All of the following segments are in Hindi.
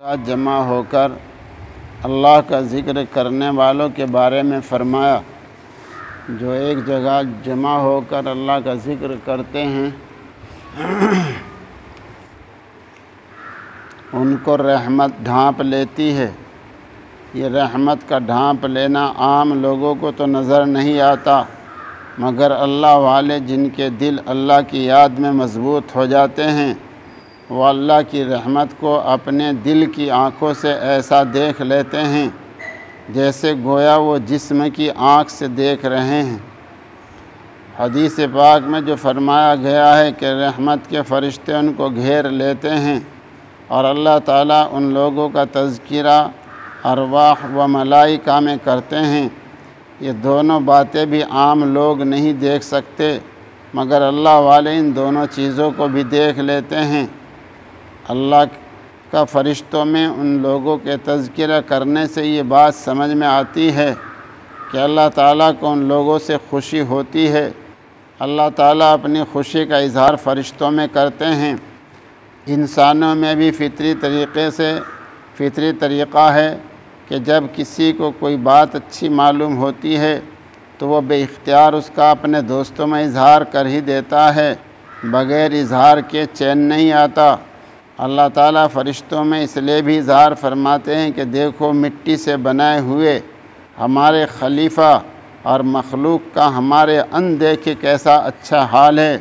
साथ जमा होकर अल्लाह का ज़िक्र करने वालों के बारे में फ़रमाया, जो एक जगह जमा होकर अल्लाह का ज़िक्र करते हैं उनको रहमत ढांप लेती है। ये रहमत का ढांप लेना आम लोगों को तो नज़र नहीं आता, मगर अल्लाह वाले जिनके दिल अल्लाह की याद में मज़बूत हो जाते हैं, वो अल्लाह की रहमत को अपने दिल की आँखों से ऐसा देख लेते हैं जैसे गोया वो जिस्म की आँख से देख रहे हैं। हदीस पाक में जो फरमाया गया है कि रहमत के फ़रिश्ते उनको घेर लेते हैं और अल्लाह ताला उन लोगों का तज़किरा अरवाह व मलाइका में करते हैं, ये दोनों बातें भी आम लोग नहीं देख सकते, मगर अल्लाह वाले इन दोनों चीज़ों को भी देख लेते हैं। अल्लाह का फ़रिश्तों में उन लोगों के तज़किरा करने से ये बात समझ में आती है कि अल्लाह ताला को उन लोगों से खुशी होती है। अल्लाह ताला अपनी खुशी का इज़हार फ़रिश्तों में करते हैं। इंसानों में भी फ़ितरी तरीक़ा है कि जब किसी को कोई बात अच्छी मालूम होती है तो वह बेइख्तियार उसका अपने दोस्तों में इज़हार कर ही देता है, बग़ैर इज़हार के चैन नहीं आता। अल्लाह ताला फ़रिश्तों में इसलिए भी इज़हार फरमाते हैं कि देखो मिट्टी से बनाए हुए हमारे खलीफा और मखलूक का हमारे अनदेखे कैसा अच्छा हाल है,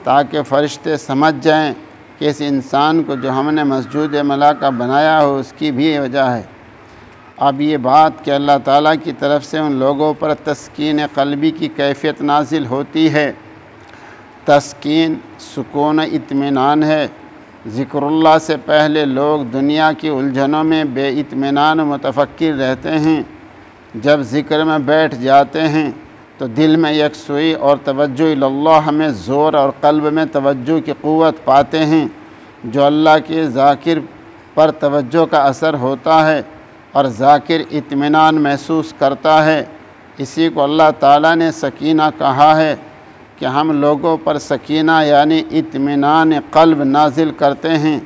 ताकि फ़रिश्ते समझ जाएं कि इस इंसान को जो हमने मस्जूद मलाका बनाया हो उसकी भी वजह है। अब ये बात कि अल्लाह ताला की तरफ से उन लोगों पर तस्कीन क़ल्बी की कैफ़ियत नाजिल होती है। तस्कीन सुकून इत्मीनान है। ज़िक्रुल्लाह से पहले लोग दुनिया की उलझनों में बेइत्मीनान मुतफ़क्किर रहते हैं। जब ज़िक्र में बैठ जाते हैं तो दिल में यकसुई और तवज्जो इल्लल्लाह में ज़ोर और क़ल्ब में तवज्जो की क़ुव्वत पाते हैं। जो अल्लाह के ज़ाकिर पर तवज्जो का असर होता है और ज़ाकिर इत्मीनान महसूस करता है, इसी को अल्लाह ताला ने सकीना कहा है कि हम लोगों पर सकीना यानी इत्मीनान क़ल्ब नाजिल करते हैं।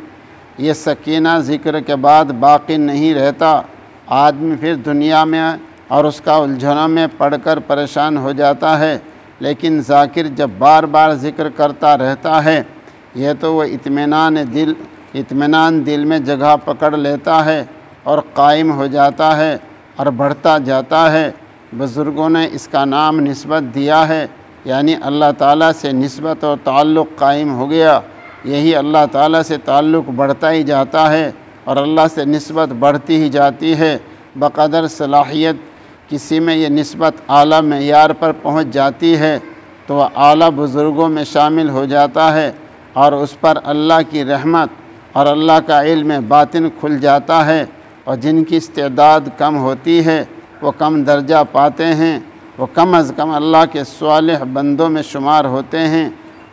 ये सकीना ज़िक्र के बाद बाकी नहीं रहता। आदमी फिर दुनिया में और उसका उलझनों में पड़कर परेशान हो जाता है, लेकिन ज़ाकिर जब बार बार ज़िक्र करता रहता है, यह तो वह इत्मीनान दिल में जगह पकड़ लेता है और कायम हो जाता है और बढ़ता जाता है। बुज़ुर्गों ने इसका नाम निस्बत दिया है, यानी अल्लाह ताला से निस्बत और ताल्लुक़ कायम हो गया। यही अल्लाह ताला से ताल्लुक़ बढ़ता ही जाता है और अल्लाह से निस्बत बढ़ती ही जाती है। बक़दर सलाहियत किसी में ये निस्बत आला मेयार पर पहुँच जाती है तो वह आला बुज़ुर्गों में शामिल हो जाता है और उस पर अल्लाह की रहमत और अल्लाह का इल्म बातिन खुल जाता है। और जिनकी इस्तेदाद कम होती है वो कम दर्जा पाते हैं, वो कम अज़ कम अल्लाह के स्वालिह बंदों में शुमार होते हैं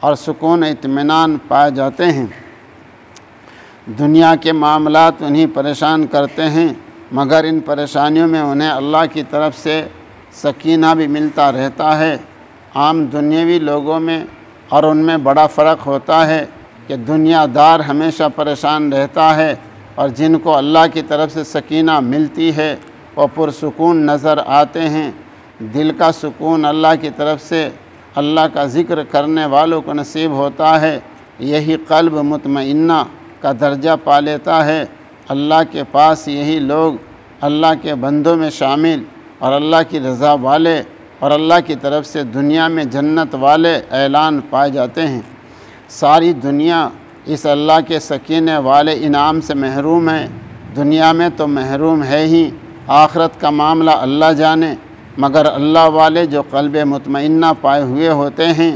और सुकून इत्मीनान पाए जाते हैं। दुनिया के मामलात उन्हें परेशान करते हैं, मगर इन परेशानियों में उन्हें अल्लाह की तरफ से सकीना भी मिलता रहता है। आम दुनियावी लोगों में और उनमें बड़ा फ़र्क होता है कि दुनियादार हमेशा परेशान रहता है और जिनको अल्लाह की तरफ से सकीना मिलती है वो पुरसुकून नज़र आते हैं। दिल का सुकून अल्लाह की तरफ से अल्लाह का ज़िक्र करने वालों को नसीब होता है। यही क़ल्ब मुतमइन्ना का दर्जा पा लेता है। अल्लाह के पास यही लोग अल्लाह के बंदों में शामिल और अल्लाह की रज़ा वाले और अल्लाह की तरफ से दुनिया में जन्नत वाले ऐलान पाए जाते हैं। सारी दुनिया इस अल्लाह के सकीने वाले इनाम से महरूम है। दुनिया में तो महरूम है ही, आखिरत का मामला अल्लाह जाने, मगर अल्लाह वाले जो क़ल्ब मुतमइन्ना पाए हुए होते हैं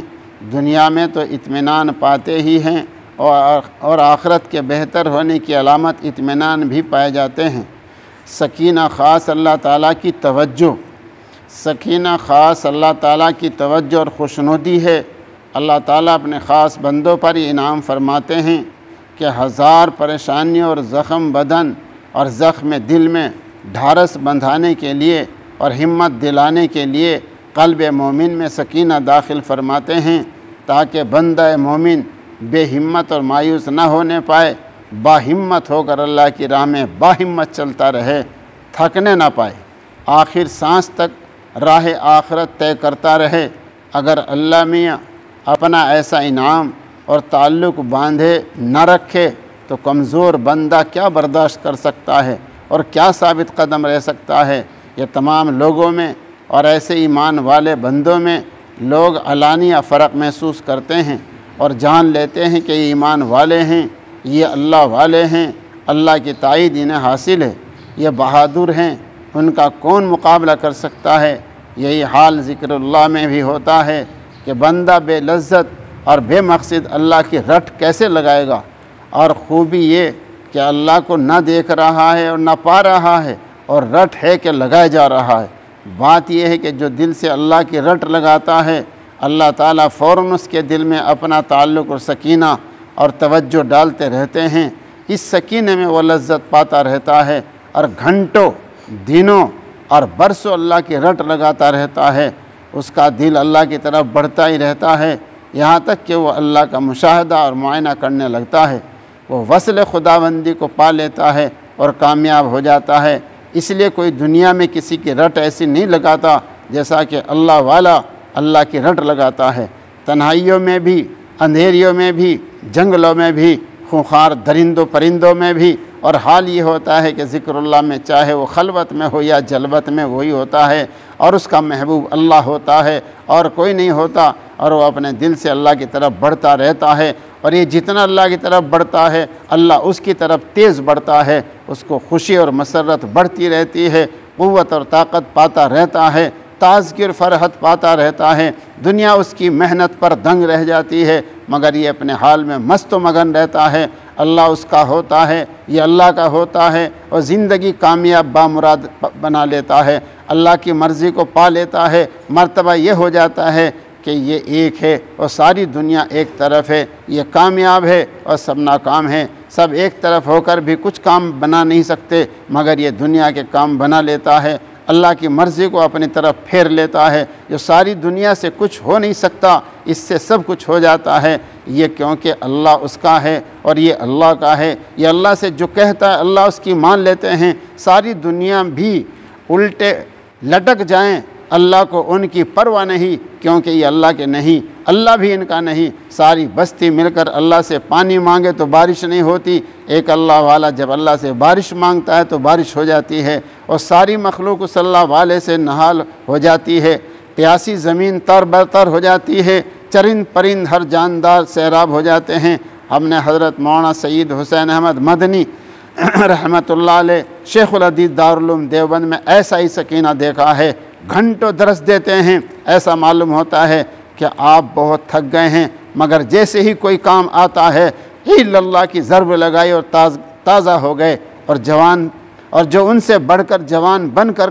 दुनिया में तो इत्मीनान पाते ही हैं और आखिरत के बेहतर होने की अलामत इत्मीनान भी पाए जाते हैं। सकीना ख़ास अल्लाह ताला की तवज्जो, सकीना ख़ास अल्लाह ताला की तवज्जो और खुशनुदी है। अल्लाह ताला अपने ख़ास बंदों पर ये इनाम फरमाते हैं कि हज़ार परेशानियों और ज़ख़म बदन और ज़ख़्म दिल में ढारस बंधाने के लिए और हिम्मत दिलाने के लिए क़ल्ब मोमिन में सकीना दाखिल फरमाते हैं, ताकि बंदा मोमिन बेहिम्मत और मायूस न होने पाए बाहिम्मत होकर अल्लाह की राह में बाहिम्मत चलता रहे, थकने ना पाए, आखिर सांस तक राह आखिरत तय करता रहे। अगर अल्लाह मियाँ अपना ऐसा इनाम और ताल्लुक़ बांधे न रखे तो कमज़ोर बंदा क्या बर्दाश्त कर सकता है और क्या साबित कदम रह सकता है। ये तमाम लोगों में और ऐसे ईमान वाले बंदों में लोग अलानिया फ़र्क महसूस करते हैं और जान लेते हैं कि ये ईमान वाले हैं, ये अल्लाह वाले हैं, अल्लाह की ताईद इन्हें हासिल है, ये बहादुर हैं, उनका कौन मुकाबला कर सकता है। यही हाल ज़िक्रुल्लाह में भी होता है कि बंदा बेलज़्ज़त और बेमक़सद अल्लाह की रट कैसे लगाएगा। और ख़ूबी ये कि अल्लाह को न देख रहा है और न पा रहा है और रट है कि लगाया जा रहा है। बात यह है कि जो दिल से अल्लाह की रट लगाता है, अल्लाह ताला फ़ौरन उसके दिल में अपना ताल्लुक़ और सकीना और तवज्जो डालते रहते हैं। इस सकीने में वो लज्जत पाता रहता है और घंटों, दिनों और बरसों अल्लाह की रट लगाता रहता है। उसका दिल अल्लाह की तरफ बढ़ता ही रहता है, यहाँ तक कि वो अल्लाह का मुशाहदा और मुआयना करने लगता है। वो वसल खुदाबंदी को पा लेता है और कामयाब हो जाता है। इसलिए कोई दुनिया में किसी की रट ऐसी नहीं लगाता जैसा कि अल्लाह वाला अल्लाह की रट लगाता है। तन्हाइयों में भी, अंधेरियों में भी, जंगलों में भी, खूंखार दरिंदों परिंदों में भी। और हाल ये होता है कि ज़िक्रुल्लाह में चाहे वो खलवत में हो या जलवत में वही होता है और उसका महबूब अल्लाह होता है और कोई नहीं होता। और वो अपने दिल से अल्लाह की तरफ बढ़ता रहता है और ये जितना अल्लाह की तरफ बढ़ता है अल्लाह उसकी तरफ तेज़ बढ़ता है। उसको खुशी और मसरत बढ़ती रहती है, क़ुव्वत और ताकत पाता रहता है, ताज़गी और फ़रहत पाता रहता है। दुनिया उसकी मेहनत पर दंग रह जाती है मगर ये अपने हाल में मस्त व मगन रहता है। अल्लाह उसका होता है, ये अल्लाह का होता है और ज़िंदगी कामयाब बामुराद बना लेता है, अल्लाह की मर्ज़ी को पा लेता है। मर्तबा ये हो जाता है कि ये एक है और सारी दुनिया एक तरफ है, ये कामयाब है और सब नाकाम है। सब एक तरफ होकर भी कुछ काम बना नहीं सकते मगर ये दुनिया के काम बना लेता है, अल्लाह की मर्ज़ी को अपनी तरफ फेर लेता है। जो सारी दुनिया से कुछ हो नहीं सकता इससे सब कुछ हो जाता है। ये क्योंकि अल्लाह उसका है और ये अल्लाह का है। ये अल्लाह से जो कहता है अल्लाह उसकी मान लेते हैं। सारी दुनिया भी उल्टे लटक जाएं, अल्लाह को उनकी परवाह नहीं क्योंकि ये अल्लाह के नहीं, अल्लाह भी इनका नहीं। सारी बस्ती मिलकर अल्लाह से पानी मांगे तो बारिश नहीं होती, एक अल्लाह वाला जब अल्लाह से बारिश मांगता है तो बारिश हो जाती है और सारी मखलूक उस अल्लाह वाले से नहाल हो जाती है। प्यासी ज़मीन तर बतर हो जाती है, चरिंद परिंद हर जानदार सैराब हो जाते हैं। हमने हज़रत मौलाना सईद हुसैन अहमद मदनी रहमतुल्लाह अलैह शेखुल हदीस दारुल उलूम देवबंद में ऐसा ही सकीना देखा है। घंटों दरस देते हैं, ऐसा मालूम होता है कि आप बहुत थक गए हैं मगर जैसे ही कोई काम आता है इल्लल्लाह की ज़रब लगाई और ताज़ा हो गए और जवान और जो उनसे बढ़कर जवान बनकर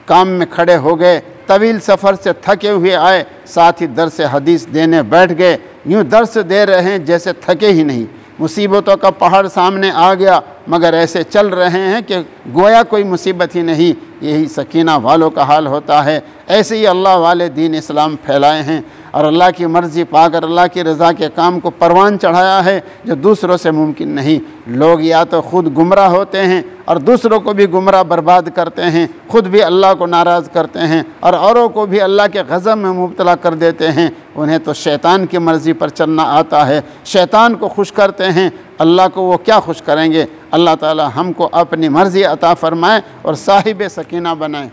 काम में खड़े हो गए। तवील सफ़र से थके हुए आए, साथ ही दर्स हदीस देने बैठ गए, यूँ दर्स दे रहे हैं जैसे थके ही नहीं। मुसीबतों का पहाड़ सामने आ गया मगर ऐसे चल रहे हैं कि गोया कोई मुसीबत ही नहीं। यही सकीना वालों का हाल होता है। ऐसे ही अल्लाह वाले दीन इस्लाम फैलाए हैं और अल्लाह की मर्ज़ी पाकर अल्लाह की रज़ा के काम को परवान चढ़ाया है जो दूसरों से मुमकिन नहीं। लोग या तो ख़ुद गुमराह होते हैं और दूसरों को भी गुमराह बर्बाद करते हैं, ख़ुद भी अल्लाह को नाराज़ करते हैं और औरों को भी अल्लाह के ग़ज़ब में मुब्तला कर देते हैं। उन्हें तो शैतान की मर्ज़ी पर चलना आता है, शैतान को खुश करते हैं, अल्लाह को वो क्या खुश करेंगे। अल्लाह ताला हमको अपनी मर्ज़ी अता फ़रमाए और साहिब सकीना बनाए।